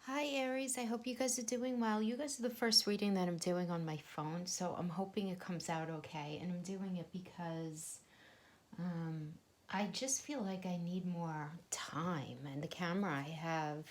Hi Aries, I hope you guys are doing well. You guys are the first reading that I'm doing on my phone, so I'm hoping it comes out okay. And I'm doing it because um, I just feel like I need more time, and the camera I have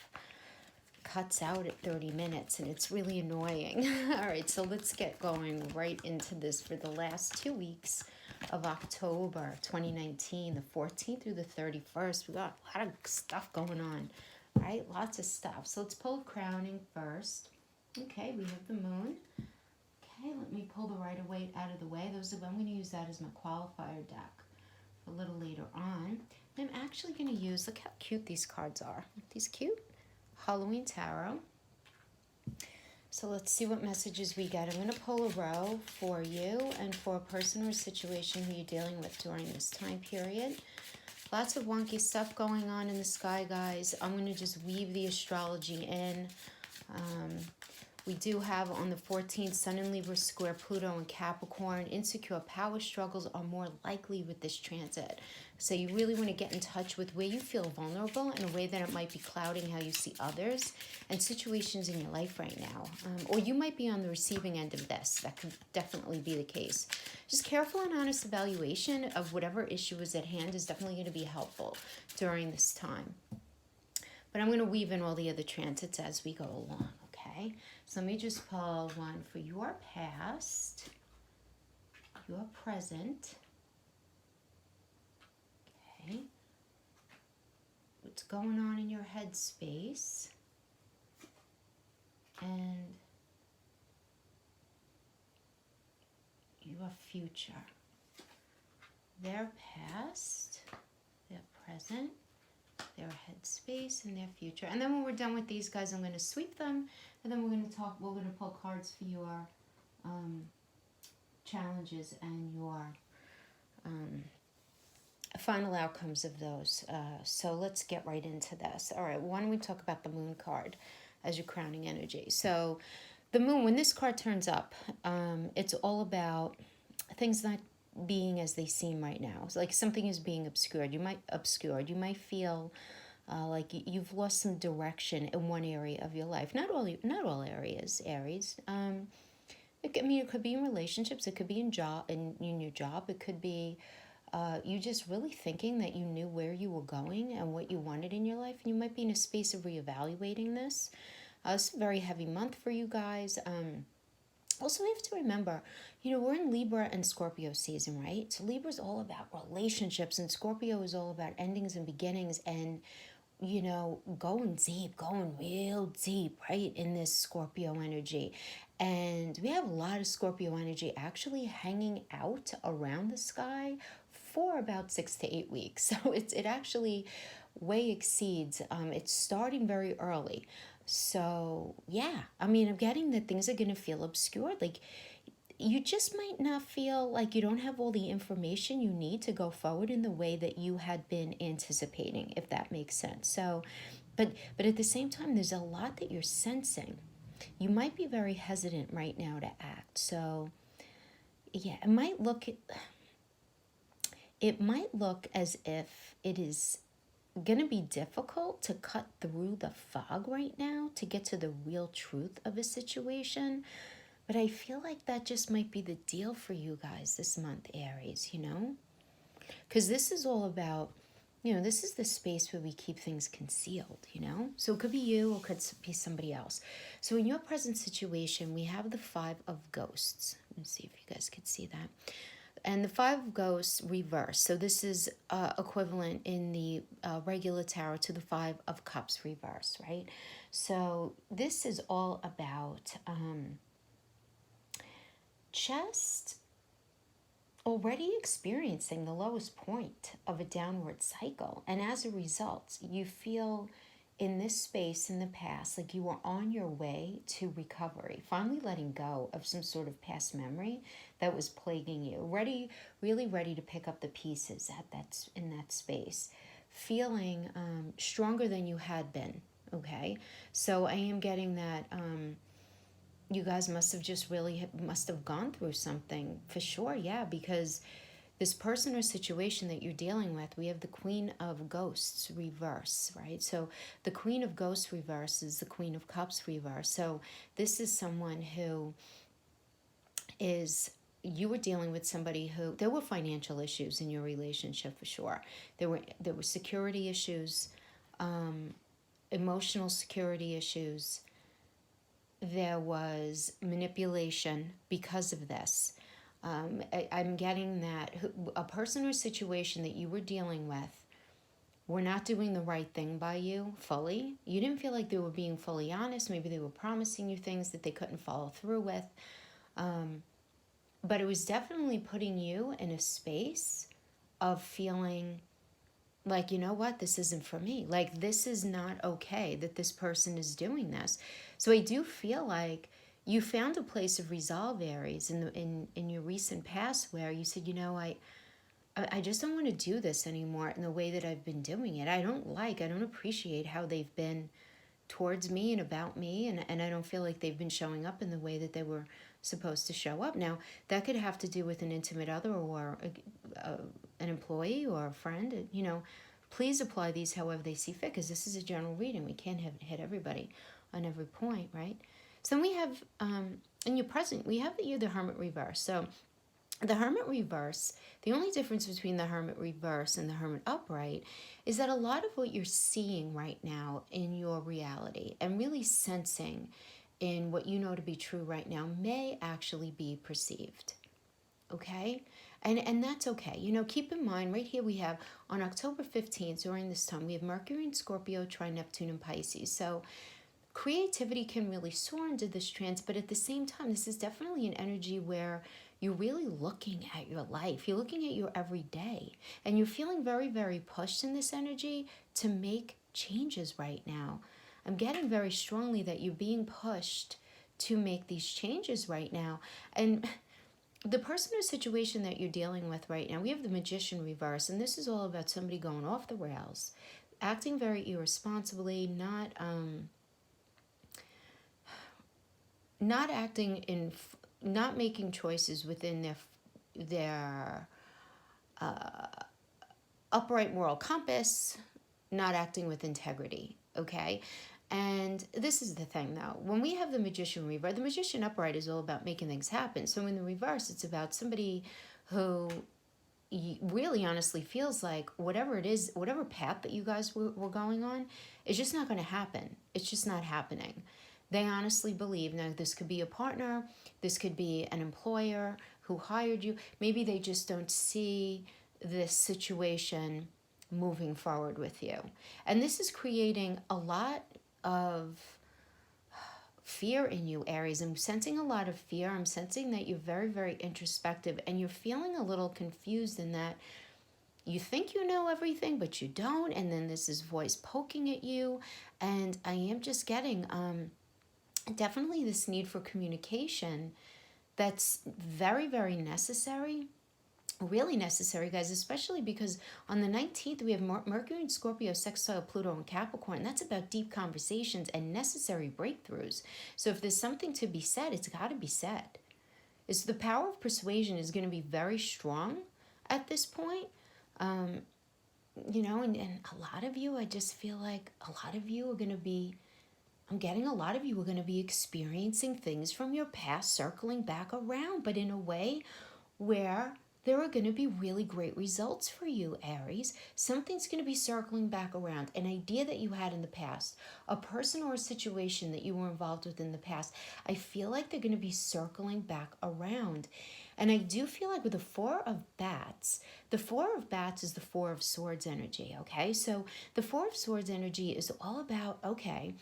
cuts out at 30 minutes, and it's really annoying. All right, so let's get going right into this for the last 2 weeks of October 2019, the 14th through the 31st. We got a lot of stuff going on, right? Lots of stuff. So let's pull crowning first. Okay, we have the moon. Okay, let me pull the Rider-Waite out of the way. I'm going to use that as my qualifier deck a little later on. I'm actually going to use, look how cute these cards are. Aren't these cute? Halloween Tarot. So let's see what messages we get. I'm going to pull a row for you and for a person or situation who you're dealing with during this time period. Lots of wonky stuff going on in the sky, guys. I'm going to just weave the astrology in. We do have on the 14th, Sun in Libra square Pluto and Capricorn. Insecure power struggles are more likely with this transit. So you really want to get in touch with where you feel vulnerable in a way that it might be clouding how you see others and situations in your life right now. Or you might be on the receiving end of this. That could definitely be the case. Just careful and honest evaluation of whatever issue is at hand is definitely going to be helpful during this time. But I'm going to weave in all the other transits as we go along, okay? So let me just pull one for your past, your present, okay? What's going on in your head space, and your future. Their past, their present, their headspace, and their future. And then when we're done with these guys, I'm going to sweep them, and then we're going to pull cards for your challenges and your final outcomes of those. So let's get right into this. All right, why don't we talk about the moon card as your crowning energy? So the moon, when this card turns up, it's all about things not being as they seem right now. It's like something is being obscured. You might feel like you've lost some direction in one area of your life. Not all areas, Aries. It could be in relationships. It could be in your job. It could be you just really thinking that you knew where you were going and what you wanted in your life. And you might be in a space of reevaluating this. It's a very heavy month for you guys. Also, we have to remember, we're in Libra and Scorpio season, right? So Libra's all about relationships, and Scorpio is all about endings and beginnings, and going deep, going real deep, right, in this Scorpio energy. And we have a lot of Scorpio energy actually hanging out around the sky for about 6 to 8 weeks. So it actually way exceeds, it's starting very early. So yeah, I'm getting that things are going to feel obscured. Like, you just might not feel like you don't have all the information you need to go forward in the way that you had been anticipating, if that makes sense. So, but at the same time, there's a lot that you're sensing. You might be very hesitant right now to act. So, yeah, it might look as if it is going to be difficult to cut through the fog right now to get to the real truth of a situation. But I feel like that just might be the deal for you guys this month, Aries, Because this is all about, this is the space where we keep things concealed. So it could be you or it could be somebody else. So in your present situation, we have the Five of Ghosts. Let me see if you guys could see that. And the Five of Ghosts reverse. So this is equivalent in the regular tarot to the Five of Cups reverse, right? So this is all about just already experiencing the lowest point of a downward cycle. And as a result, you feel in this space in the past like you were on your way to recovery, finally letting go of some sort of past memory that was plaguing you, really ready to pick up the pieces in that space, feeling stronger than you had been. Okay, so I am getting that you guys must have gone through something for sure. Yeah, because this person or situation that you're dealing with, we have the Queen of Ghosts reverse, right? So the Queen of Ghosts reverse is the Queen of Cups reverse. So this is someone who is, you were dealing with somebody who, there were financial issues in your relationship for sure. There were security issues, emotional security issues. There was manipulation because of this. I'm getting that a person or situation that you were dealing with were not doing the right thing by you fully. You didn't feel like they were being fully honest. Maybe they were promising you things that they couldn't follow through with. But it was definitely putting you in a space of feeling like, you know what, this isn't for me. Like, this is not okay that this person is doing this. So I do feel like you found a place of resolve, Aries, in your recent past where you said, you know, I just don't want to do this anymore in the way that I've been doing it. I don't appreciate how they've been towards me and about me, and I don't feel like they've been showing up in the way that they were supposed to show up. Now, that could have to do with an intimate other or an employee or a friend. You know, please apply these however they see fit, because this is a general reading. We can't hit everybody on every point, right? So then we have, in your present, we have the Hermit reverse. So the Hermit reverse, the only difference between the Hermit reverse and the Hermit upright is that a lot of what you're seeing right now in your reality and really sensing in what you know to be true right now may actually be perceived. Okay? And that's okay. You know, keep in mind, right here we have on October 15th, during this time, we have Mercury in Scorpio, Neptune in Pisces. So creativity can really soar into this trance, but at the same time, this is definitely an energy where you're really looking at your life. You're looking at your everyday, and you're feeling very, very pushed in this energy to make changes right now. I'm getting very strongly that you're being pushed to make these changes right now. And the person or situation that you're dealing with right now, we have the Magician reverse, and this is all about somebody going off the rails, acting very irresponsibly, not acting in, not making choices within their upright moral compass, not acting with integrity. Okay. And this is the thing, though. When we have the Magician reverse, the Magician upright is all about making things happen. So in the reverse, it's about somebody who really honestly feels like whatever it is, whatever path that you guys were going on, is just not going to happen. It's just not happening. They honestly believe, now this could be a partner, this could be an employer who hired you. Maybe they just don't see this situation moving forward with you. And this is creating a lot of fear in you, Aries. I'm sensing a lot of fear. I'm sensing that you're very, very introspective, and you're feeling a little confused in that you think you know everything, but you don't. And then there's this voice poking at you. And I am just getting definitely this need for communication that's very, very necessary. Really necessary, guys, especially because on the 19th we have Mercury in Scorpio sextile Pluto in Capricorn. That's about deep conversations and necessary breakthroughs. So if there's something to be said, it's got to be said. It's the power of persuasion is going to be very strong at this point. You know, and a lot of you, I just feel like a lot of you are going to be, I'm getting a lot of you are going to be experiencing things from your past circling back around, but in a way where there are going to be really great results for you, Aries. Something's going to be circling back around. An idea that you had in the past, a person or a situation that you were involved with in the past. I feel like they're going to be circling back around. And I do feel like with the Four of Bats, the Four of Bats is the Four of Swords energy, okay? So the Four of Swords energy is all about, okay,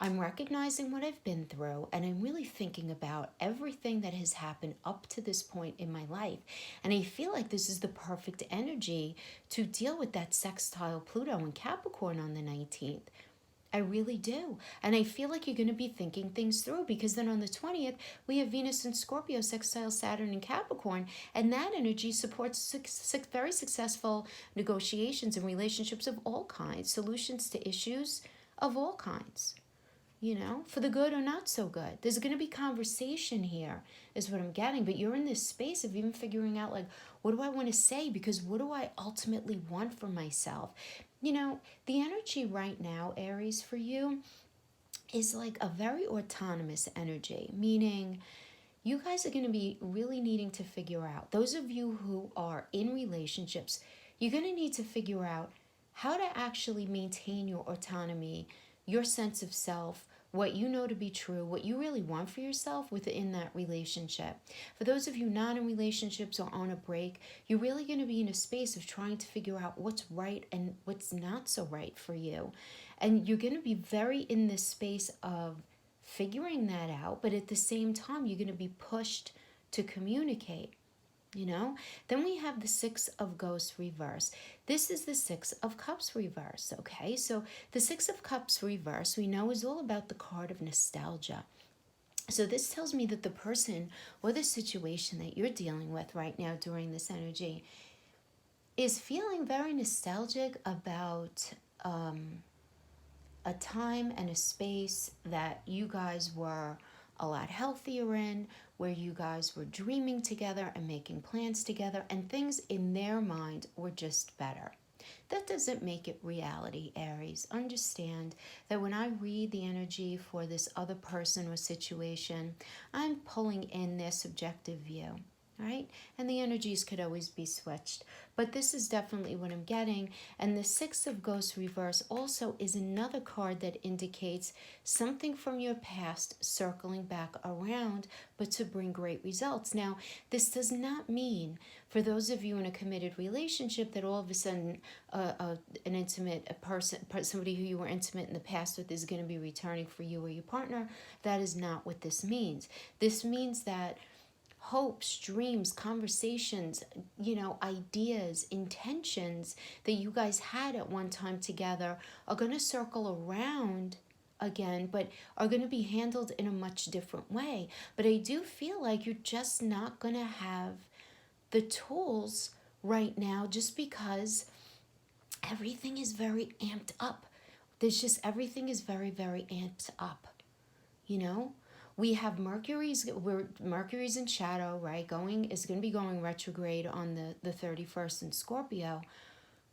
I'm recognizing what I've been through, and I'm really thinking about everything that has happened up to this point in my life. And I feel like this is the perfect energy to deal with that sextile Pluto in Capricorn on the 19th. I really do. And I feel like you're going to be thinking things through, because then on the 20th, we have Venus in Scorpio, sextile Saturn in Capricorn, and that energy supports very successful negotiations and relationships of all kinds, solutions to issues of all kinds. for the good or not so good. There's going to be conversation here, is what I'm getting. But you're in this space of even figuring out, like, what do I want to say? Because what do I ultimately want for myself? The energy right now, Aries, for you is like a very autonomous energy, meaning you guys are going to be really needing to figure out, those of you who are in relationships, you're going to need to figure out how to actually maintain your autonomy, your sense of self, what you know to be true, what you really want for yourself within that relationship. For those of you not in relationships or on a break, you're really going to be in a space of trying to figure out what's right and what's not so right for you. And you're going to be very in this space of figuring that out, but at the same time, you're going to be pushed to communicate. Then we have the Six of Ghosts reverse. This is the Six of Cups reverse. Okay, so the Six of Cups reverse, we know, is all about the card of nostalgia. So this tells me that the person or the situation that you're dealing with right now during this energy is feeling very nostalgic about a time and a space that you guys were a lot healthier in, where you guys were dreaming together and making plans together, and things in their mind were just better. That doesn't make it reality, Aries. Understand that when I read the energy for this other person or situation, I'm pulling in their subjective view. Right? And the energies could always be switched. But this is definitely what I'm getting. And the Six of Ghosts reverse also is another card that indicates something from your past circling back around, but to bring great results. Now, this does not mean for those of you in a committed relationship that all of a sudden an intimate person, somebody who you were intimate in the past with, is going to be returning for you or your partner. That is not what this means. This means that hopes, dreams, conversations, ideas, intentions that you guys had at one time together are going to circle around again, but are going to be handled in a much different way. But I do feel like you're just not going to have the tools right now, just because everything is very amped up. Everything is very, very amped up, we have Mercury's in shadow, right? Is going to be going retrograde on the 31st in Scorpio.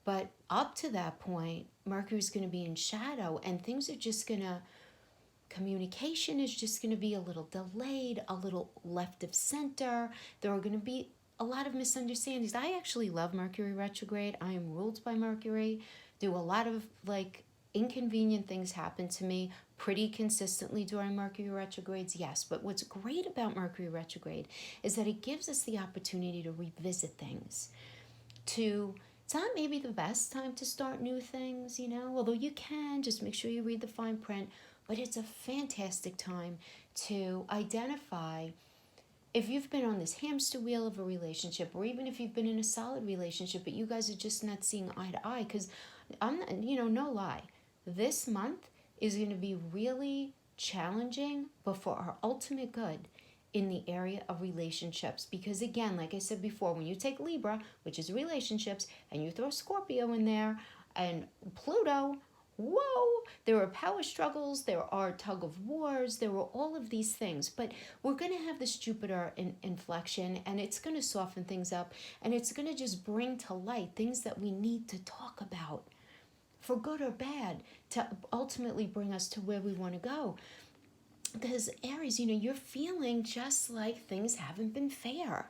But up to that point, Mercury's going to be in shadow, and things are just going to, communication is just going to be a little delayed, a little left of center. There are going to be a lot of misunderstandings. I actually love Mercury retrograde. I am ruled by Mercury. Do a lot of inconvenient things happen to me pretty consistently during Mercury retrogrades, yes. But what's great about Mercury retrograde is that it gives us the opportunity to revisit things. It's not maybe the best time to start new things, although you can, just make sure you read the fine print. But it's a fantastic time to identify if you've been on this hamster wheel of a relationship, or even if you've been in a solid relationship, but you guys are just not seeing eye to eye. Because I'm not, no lie, this month is going to be really challenging, but for our ultimate good in the area of relationships. Because again, like I said before, when you take Libra, which is relationships, and you throw Scorpio in there and Pluto, whoa, there are power struggles, there are tug of wars, there are all of these things. But we're going to have this Jupiter inflection, and it's going to soften things up, and it's going to just bring to light things that we need to talk about, for good or bad, to ultimately bring us to where we want to go. Because Aries, you're feeling just like things haven't been fair.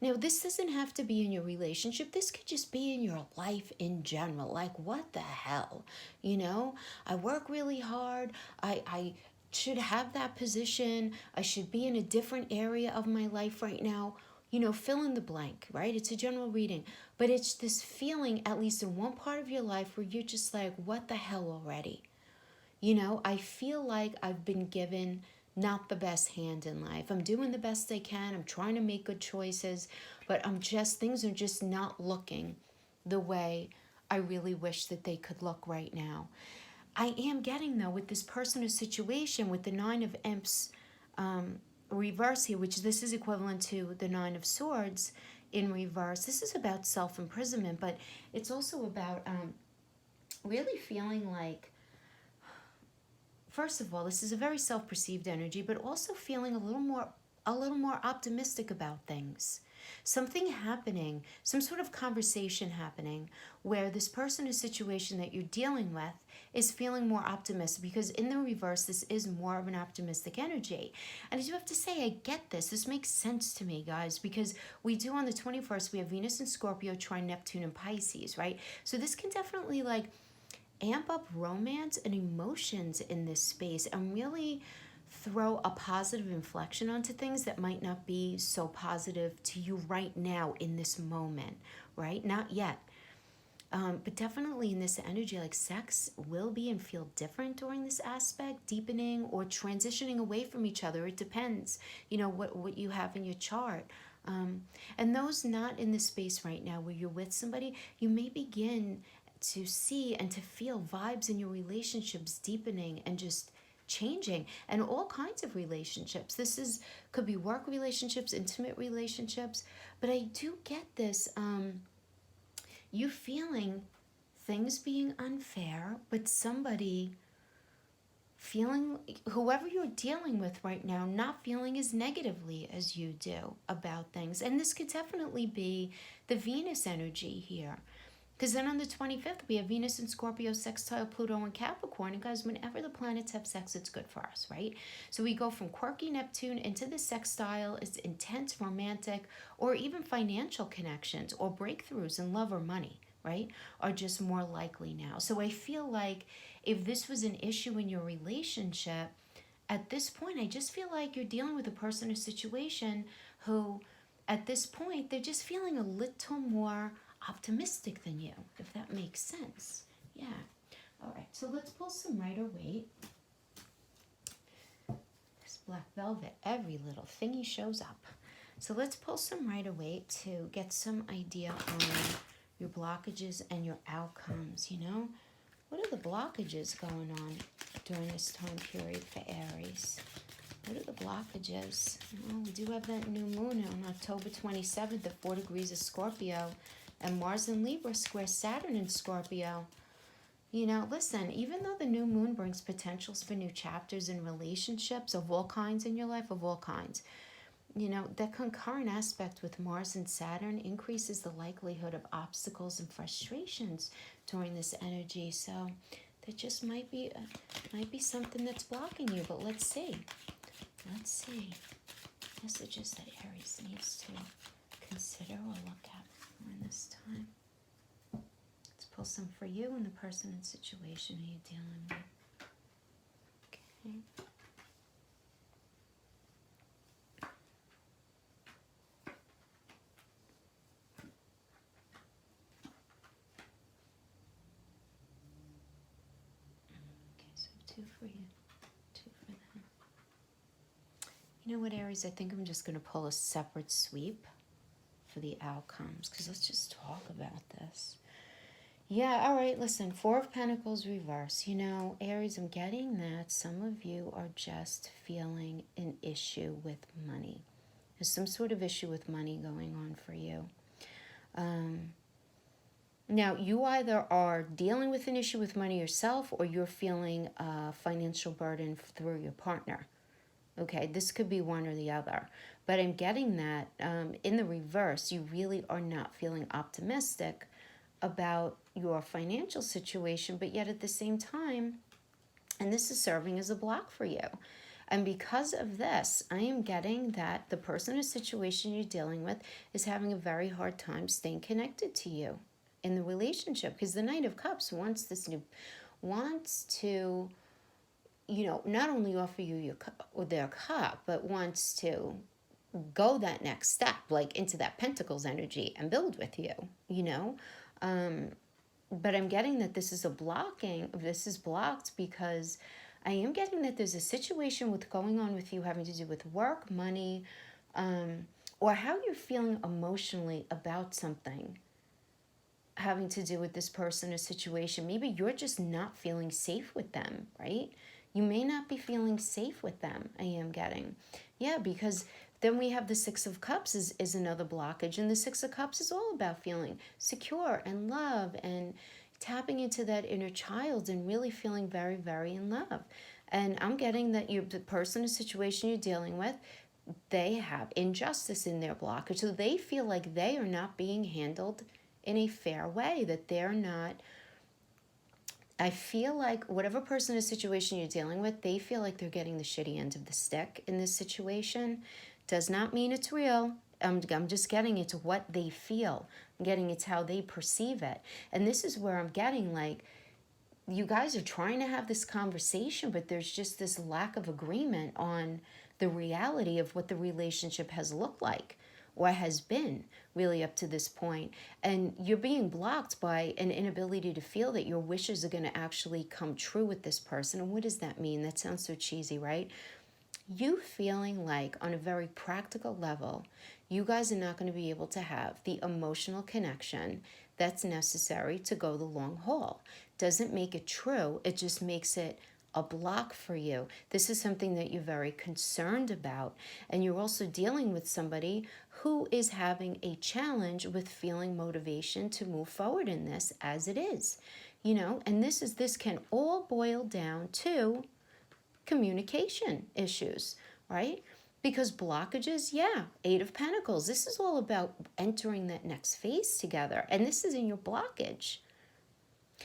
Now, this doesn't have to be in your relationship. This could just be in your life in general. Like, what the hell? I work really hard. I should have that position. I should be in a different area of my life right now. Fill in the blank, right? It's a general reading. But it's this feeling, at least in one part of your life, where you're just like, what the hell already? I feel like I've been given not the best hand in life. I'm doing the best I can. I'm trying to make good choices, but things are just not looking the way I really wish that they could look right now. I am getting, though, with this person or situation, with the Nine of Imps reverse here, which this is equivalent to the Nine of Swords in reverse. This is about self-imprisonment, but it's also about really feeling like first of all, this is a very self-perceived energy, but also feeling a little more optimistic about things. Something happening, some sort of conversation happening where this person or situation that you're dealing with is feeling more optimistic, because in the reverse, this is more of an optimistic energy. And I do have to say, I get this. This makes sense to me, guys, because we do on the 21st, we have Venus in Scorpio, trine Neptune and Pisces, right? So this can definitely like amp up romance and emotions in this space and really throw a positive inflection onto things that might not be so positive to you right now in this moment, right? Not yet. But definitely in this energy, like sex will be and feel different during this aspect, deepening or transitioning away from each other. It depends, what you have in your chart. And those not in this space right now where you're with somebody, you may begin to see and to feel vibes in your relationships deepening and just changing, and all kinds of relationships. Could be work relationships, intimate relationships, but I do get this you feeling things being unfair, but somebody feeling, whoever you're dealing with right now, not feeling as negatively as you do about things. And this could definitely be the Venus energy here. Because then on the 25th, we have Venus in Scorpio, sextile Pluto and Capricorn. And guys, whenever the planets have sex, it's good for us, right? So we go from quirky Neptune into the sextile. It's intense, romantic, or even financial connections or breakthroughs in love or money, right? Are just more likely now. So I feel like if this was an issue in your relationship, at this point, I just feel like you're dealing with a person or situation who, at this point, they're just feeling a little more optimistic than you, if that makes sense. Yeah. All right, so let's pull some Rider-Waite. This black velvet, every little thingy shows up. So let's pull some Rider-Waite to get some idea on your blockages and your outcomes, What are the blockages going on during this time period for Aries? What are the blockages? Well, we do have that new moon on October 27th at 4 degrees of Scorpio, and Mars in Libra square Saturn in Scorpio. Listen, even though the new moon brings potentials for new chapters in relationships of all kinds in your life, of all kinds, that concurrent aspect with Mars and Saturn increases the likelihood of obstacles and frustrations during this energy. So there just might be something that's blocking you, but let's see. Messages that Aries needs to consider or look at during this time. Let's pull some for you and the person and situation who you're dealing with. Okay. Okay, so 2 for you, 2 for them. You know what, Aries? I think I'm just going to pull a separate sweep for the outcomes, because let's just talk about this. Yeah, all right, listen, 4 of Pentacles reverse. Aries, I'm getting that some of you are just feeling an issue with money. There's some sort of issue with money going on for you. Now, you either are dealing with an issue with money yourself, or you're feeling a financial burden through your partner. Okay, this could be one or the other. But I'm getting that in the reverse, you really are not feeling optimistic about your financial situation, but yet at the same time, and this is serving as a block for you. And because of this, I am getting that the person or situation you're dealing with is having a very hard time staying connected to you in the relationship, because the Knight of Cups wants to, not only offer you their cup, but wants to go that next step, like into that Pentacles energy and build with you, But I'm getting that this is blocked because I am getting that there's a situation going on with you having to do with work, money, or how you're feeling emotionally about something having to do with this person or situation. Maybe you're just not feeling safe with them, right? You may not be feeling safe with them, I am getting. Yeah, because then we have the 6 of Cups is another blockage. And the 6 of Cups is all about feeling secure and love and tapping into that inner child and really feeling very, very in love. And I'm getting that the person or situation you're dealing with, they have injustice in their blockage. So they feel like they are not being handled in a fair way, that they're not. I feel like whatever person or situation you're dealing with, they feel like they're getting the shitty end of the stick in this situation. Does not mean it's real. I'm just getting it's what they feel. I'm getting it's how they perceive it. And this is where I'm getting like, you guys are trying to have this conversation, but there's just this lack of agreement on the reality of what the relationship has looked like or has been really up to this point. And you're being blocked by an inability to feel that your wishes are going to actually come true with this person. And what does that mean? That sounds so cheesy, right? You feeling like on a very practical level, you guys are not going to be able to have the emotional connection that's necessary to go the long haul. Doesn't make it true, it just makes it a block for you. This is something that you're very concerned about. And you're also dealing with somebody who is having a challenge with feeling motivation to move forward in this as it is. And this can all boil down to communication issues, right? Because blockages, yeah, Eight of Pentacles. This is all about entering that next phase together. And this is in your blockage.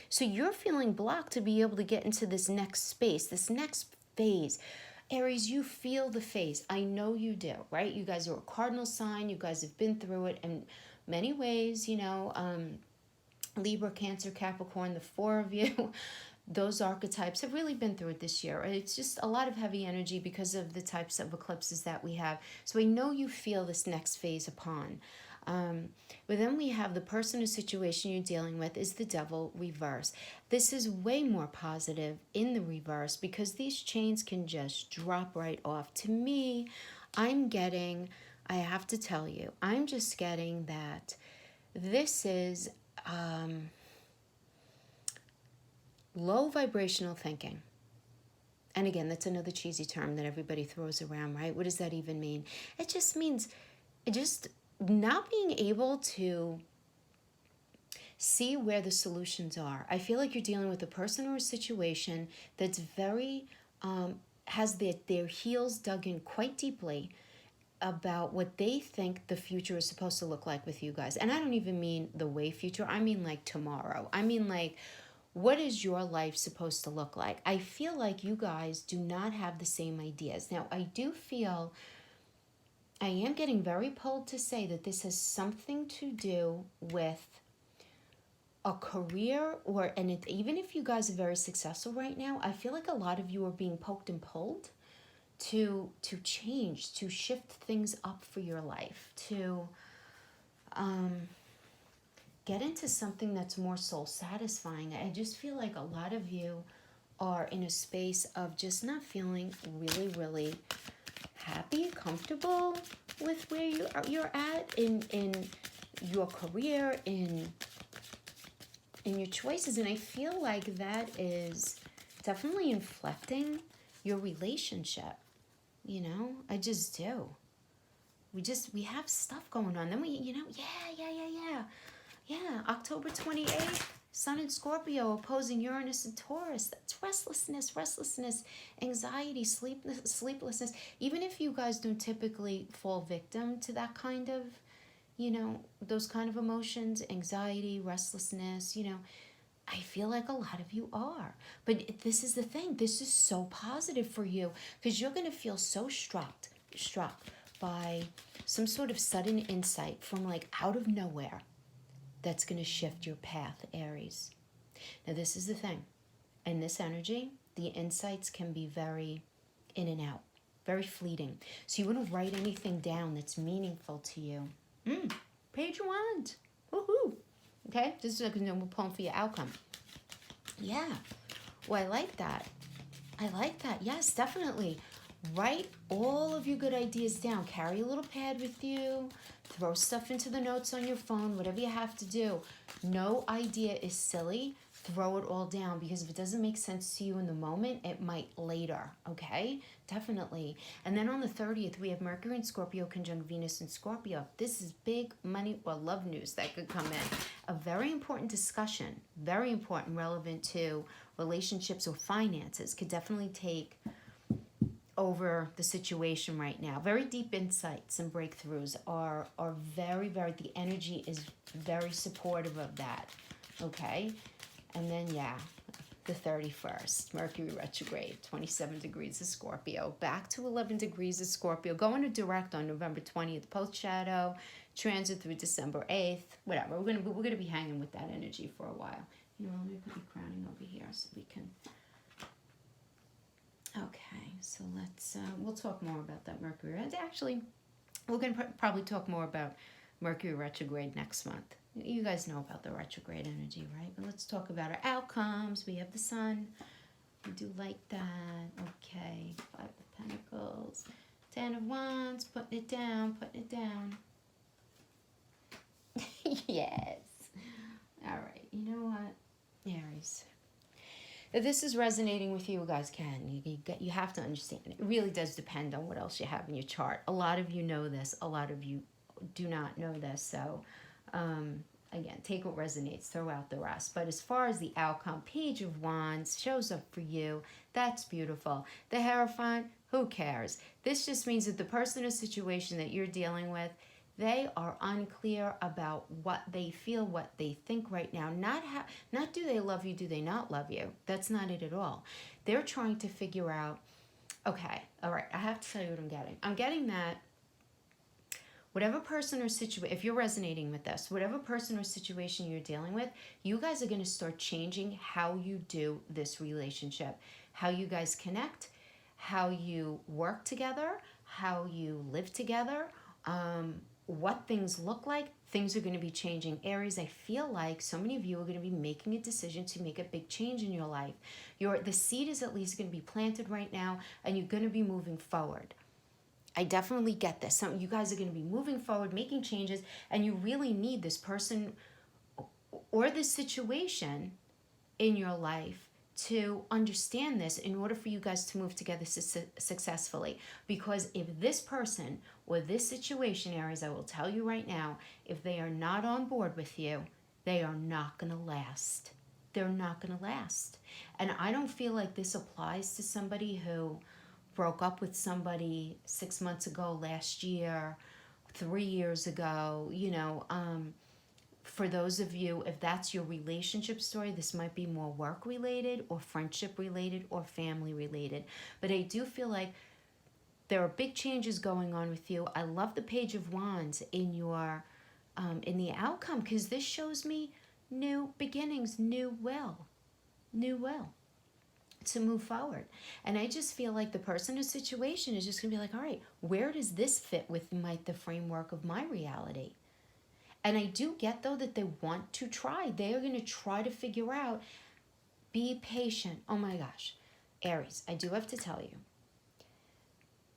So you're feeling blocked to be able to get into this next space, this next phase. Aries, you feel the phase. I know you do, right? You guys are a cardinal sign. You guys have been through it in many ways, Libra, Cancer, Capricorn, the four of you. Those archetypes have really been through it this year. It's just a lot of heavy energy because of the types of eclipses that we have. So I know you feel this next phase upon. But then we have the person or situation you're dealing with is the Devil reverse. This is way more positive in the reverse because these chains can just drop right off. To me, I have to tell you, I'm just getting that this is low vibrational thinking. And again, that's another cheesy term that everybody throws around, right? What does that even mean? It just means not being able to see where the solutions are. I feel like you're dealing with a person or a situation that's very, has their heels dug in quite deeply about what they think the future is supposed to look like with you guys. And I don't even mean the way future, I mean like tomorrow. I mean like, what is your life supposed to look like? I feel like you guys do not have the same ideas. Now, I am getting very pulled to say that this has something to do with a career even if you guys are very successful right now, I feel like a lot of you are being poked and pulled to change, to shift things up for your life, to get into something that's more soul satisfying. I just feel like a lot of you are in a space of just not feeling really, really happy, comfortable with where you're at in your career, in your choices. And I feel like that is definitely inflecting your relationship. I just do. We have stuff going on. Then yeah, October 28th, Sun in Scorpio opposing Uranus and Taurus. That's restlessness, anxiety, sleeplessness. Even if you guys don't typically fall victim to that kind of, those kind of emotions, anxiety, restlessness, I feel like a lot of you are. But this is the thing. This is so positive for you because you're going to feel so struck by some sort of sudden insight from like out of nowhere that's going to shift your path, Aries. Now, this is the thing. In this energy, the insights can be very in and out, very fleeting. So you want to write anything down that's meaningful to you. Page 1. Woohoo. Okay? This is like a normal poem for your outcome. Yeah. Well, I like that. Yes, definitely. Write all of your good ideas down. Carry a little pad with you. Throw stuff into the notes on your phone, whatever you have to do. No idea is silly. throw it all down, because if it doesn't make sense to you in the moment, it might later, okay? Definitely. And then on the 30th, we have Mercury in Scorpio conjunct Venus in Scorpio. This is big money or love news that could come in. A very important discussion, very important, relevant to relationships or finances, could definitely take over the situation right now. Very deep insights and breakthroughs are very, very, the energy is very supportive of that, okay? And then, yeah, the 31st, Mercury retrograde, 27 degrees of Scorpio, back to 11 degrees of Scorpio, going to direct on November 20th, post-shadow, transit through December 8th, whatever. We're gonna be hanging with that energy for a while. You know, let me put the crowning over here so we can... Okay, so let's, we'll talk more about that Mercury. And actually, we're going to probably talk more about Mercury retrograde next month. You guys know about the retrograde energy, right? But let's talk about our outcomes. We have the Sun. We do like that. Okay, 5 of Pentacles. 10 of Wands, putting it down, putting it down. Yes. All right, you know what? Aries. If this is resonating with you, guys, you have to understand. It really does depend on what else you have in your chart. A lot of you know this. A lot of you do not know this. So, again, take what resonates, throw out the rest. But as far as the outcome, Page of Wands shows up for you. That's beautiful. The Hierophant, who cares? This just means that the person or situation that you're dealing with, they are unclear about what they feel, what they think right now. Not do they love you, do they not love you? That's not it at all. They're trying to figure out, okay, all right, I have to tell you what I'm getting. I'm getting that whatever person or situation, if you're resonating with this, whatever person or situation you're dealing with, you guys are going to start changing how you do this relationship, how you guys connect, how you work together, how you live together, what things look like. Things are going to be changing. Aries, I feel like so many of you are going to be making a decision to make a big change in your life. The seed is at least going to be planted right now, and you're going to be moving forward. I definitely get this. You guys are going to be moving forward, making changes, and you really need this person or this situation in your life to understand this in order for you guys to move together successfully. Because if this person or this situation, Aries, I will tell you right now, if they are not on board with you, they are not going to last. They're not going to last. And I don't feel like this applies to somebody who broke up with somebody 6 months ago, last year, 3 years ago, for those of you, if that's your relationship story, this might be more work related or friendship related or family related. But I do feel like there are big changes going on with you. I love the Page of Wands in your in the outcome, because this shows me new beginnings, new will to move forward. And I just feel like the person or situation is just gonna be like, all right, where does this fit with the framework of my reality? And I do get, though, that they want to try. They are going to try to figure out. Be patient. Oh my gosh. Aries, I do have to tell you.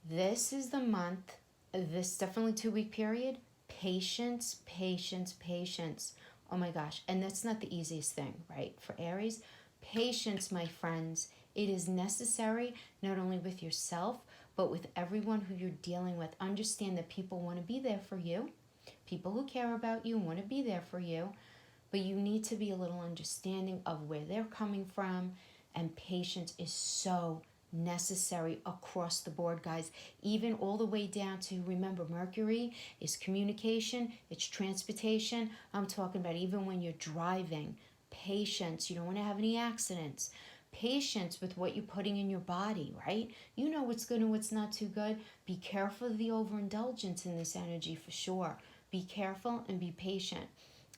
This is the month, this definitely 2-week period. Patience, patience, patience. Oh my gosh. And that's not the easiest thing, right? For Aries, patience, my friends. It is necessary, not only with yourself, but with everyone who you're dealing with. Understand that people want to be there for you. People who care about you want to be there for you, but you need to be a little understanding of where they're coming from, and patience is so necessary across the board, guys. Even all the way down to, remember, Mercury is communication, it's transportation. I'm talking about even when you're driving. Patience, you don't want to have any accidents. Patience with what you're putting in your body, right? You know what's good and what's not too good. Be careful of the overindulgence in this energy for sure. Be careful and be patient.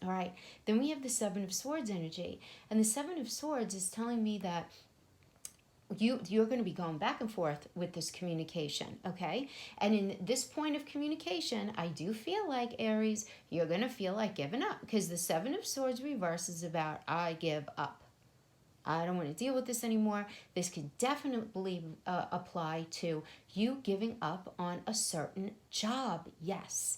All right. Then we have the Seven of Swords energy. And the Seven of Swords is telling me that you're going to be going back and forth with this communication, okay? And in this point of communication, I do feel like, Aries, you're going to feel like giving up, because the Seven of Swords reverse is about, I give up. I don't want to deal with this anymore. This could definitely apply to you giving up on a certain job. Yes.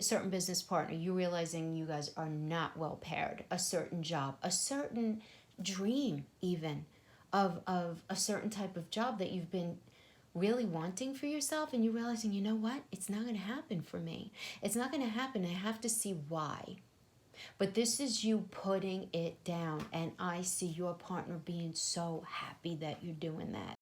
certain business partner, you realizing you guys are not well paired, a certain job, a certain dream even of a certain type of job that you've been really wanting for yourself, and you realizing, you know what, it's not going to happen for me. It's not going to happen. I have to see why. But this is you putting it down, and I see your partner being so happy that you're doing that.